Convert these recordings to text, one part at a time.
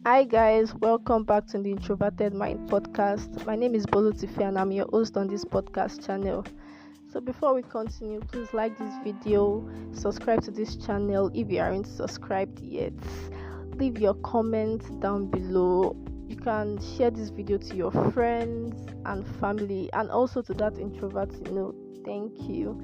Hi guys, welcome back to the Introverted Mind podcast. My name is Bolutifeh and I'm your host on this podcast channel. So before we continue, please like this video, subscribe to this channel if you aren't subscribed yet. Leave your comments down below. You can share this video to your friends and family and also to that introvert you know. Thank you.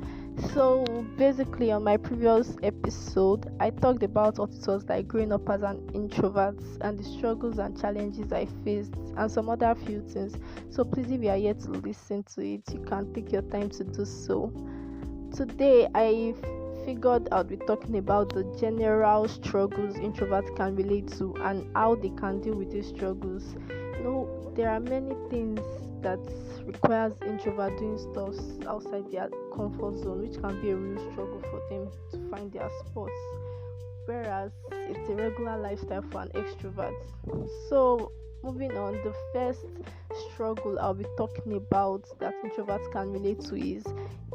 So basically on my previous episode I talked about what it was like growing up as an introvert and the struggles and challenges I faced and some other few things. So please, if you are here to listen to it, you can take your time to do so. Today I figured I'll be talking about the general struggles introverts can relate to and how they can deal with these struggles. There are many things that requires introvert doing stuff outside their comfort zone, which can be a real struggle for them to find their spots, whereas it's a regular lifestyle for an extrovert. So moving on, the first struggle I'll be talking about that introverts can relate to is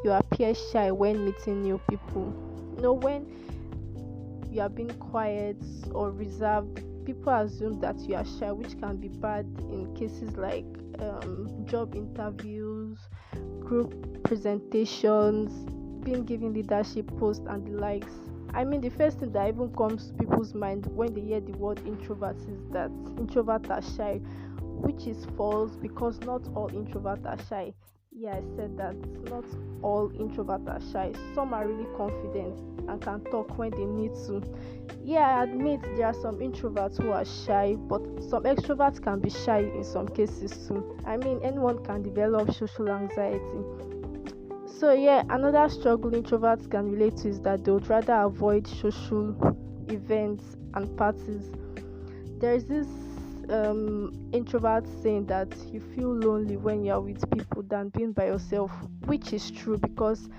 you appear shy when meeting new people. When you are being quiet or reserved, people assume that you are shy, which can be bad in cases like job interviews, group presentations, being given leadership posts, and the likes. I mean, the first thing that even comes to people's mind when they hear the word introvert is that introverts are shy, which is false because not all introverts are shy. Yeah, I said that not all introverts are shy. Some are really confident and can talk when they need to. Yeah, I admit there are some introverts who are shy, but some extroverts can be shy in some cases too. I mean, anyone can develop social anxiety. So yeah, another struggle introverts can relate to is that they would rather avoid social events and parties. There's this introvert saying that you feel lonely when you're with people than being by yourself, which is true because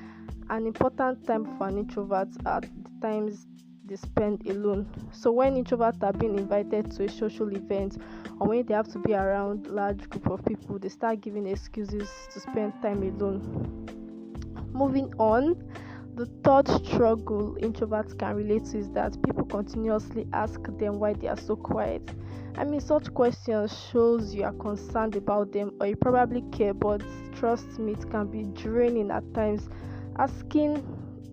an important time for an introvert are the times they spend alone. So when introverts are being invited to a social event or when they have to be around large group of people, they start giving excuses to spend time alone. Moving on, the third struggle introverts can relate to is that people continuously ask them why they are so quiet. I mean, such questions shows you are concerned about them or you probably care, but trust me, it can be draining at times. Asking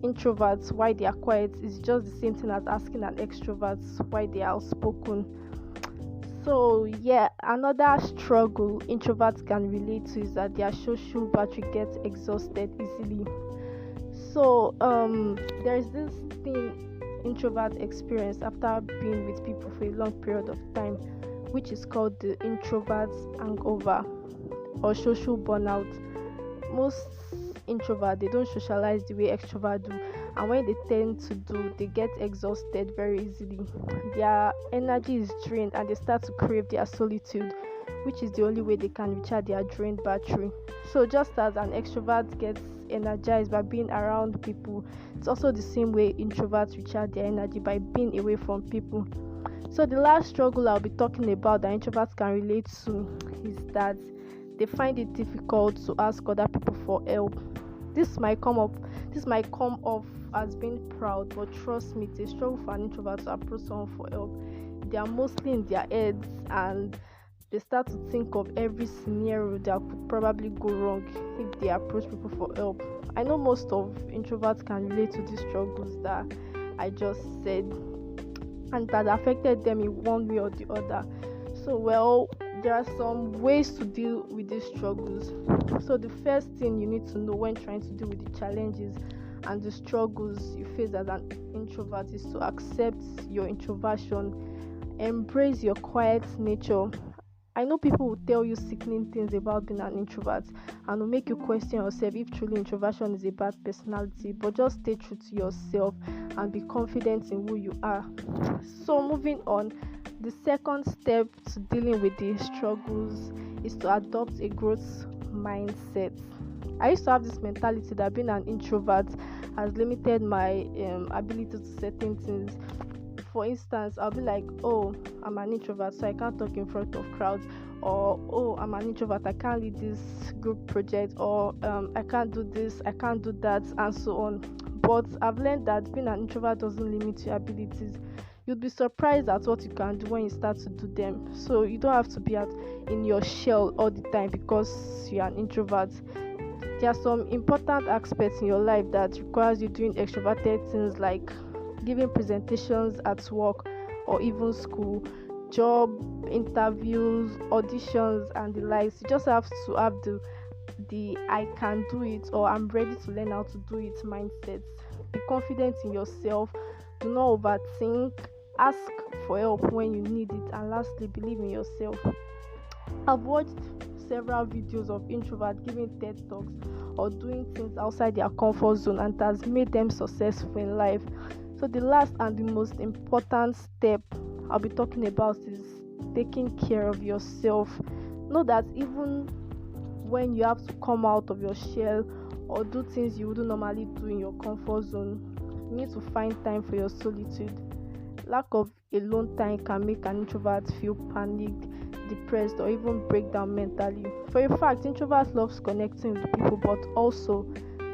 introverts why they are quiet is just the same thing as asking an extrovert why they are outspoken. So yeah, another struggle introverts can relate to is that their social battery gets exhausted easily. So there's this thing introverts experience after being with people for a long period of time, which is called the introverts hangover or social burnout. Most introverts, they don't socialize the way extroverts do, and when they tend to do, they get exhausted very easily. Their energy is drained and they start to crave their solitude, which is the only way they can recharge their drained battery. So just as an extrovert gets energized by being around people, it's also the same way introverts recharge their energy by being away from people. So the last struggle I'll be talking about that introverts can relate to is that they find it difficult to ask other people for help. This might come off as being proud, but trust me, it's a struggle for an introvert to approach someone for help. They are mostly in their heads and they start to think of every scenario that could probably go wrong if they approach people for help. I know most of introverts can relate to these struggles that I just said and that affected them in one way or the other. So there are some ways to deal with these struggles. So the first thing you need to know when trying to deal with the challenges and the struggles you face as an introvert is to accept your introversion, embrace your quiet nature. I know people will tell you sickening things about being an introvert and will make you question yourself if truly introversion is a bad personality, but just stay true to yourself and be confident in who you are. So moving on, the second step to dealing with these struggles is to adopt a growth mindset. I used to have this mentality that being an introvert has limited my ability to certain things. For instance, I'll be like, oh, I'm an introvert, so I can't talk in front of crowds, or oh, I'm an introvert, I can't lead this group project, or I can't do this, I can't do that, and so on. But I've learned that being an introvert doesn't limit your abilities. you'd be surprised at what you can do when you start to do them. So you don't have to be in your shell all the time because you're an introvert. There are some important aspects in your life that requires you doing extroverted things, like giving presentations at work or even school, job interviews, auditions, and the likes. You just have to have the I can do it, or I'm ready to learn how to do it mindset. Be confident in yourself. Do not overthink. Ask for help when you need it. And lastly, believe in yourself. I've watched several videos of introverts giving TED talks or doing things outside their comfort zone, and it has made them successful in life. So the last and the most important step I'll be talking about is taking care of yourself. Know that even when you have to come out of your shell or do things you wouldn't normally do in your comfort zone, you need to find time for your solitude. Lack of alone time can make an introvert feel panicked, depressed, or even break down mentally. For a fact, introverts love connecting with people, but also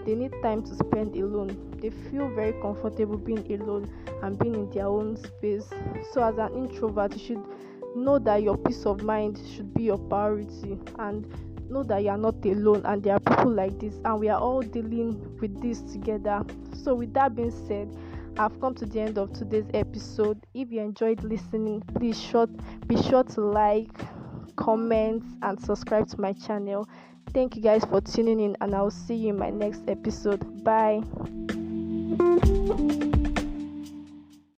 they need time to spend alone. They feel very comfortable being alone and being in their own space. So as an introvert, you should know that your peace of mind should be your priority, and know that you are not alone, and there are people like this, and we are all dealing with this together. So with that being said, I've come to the end of today's episode. If you enjoyed listening, please be sure to like, comment, and subscribe to my channel. Thank you guys for tuning in, and I'll see you in my next episode. Bye.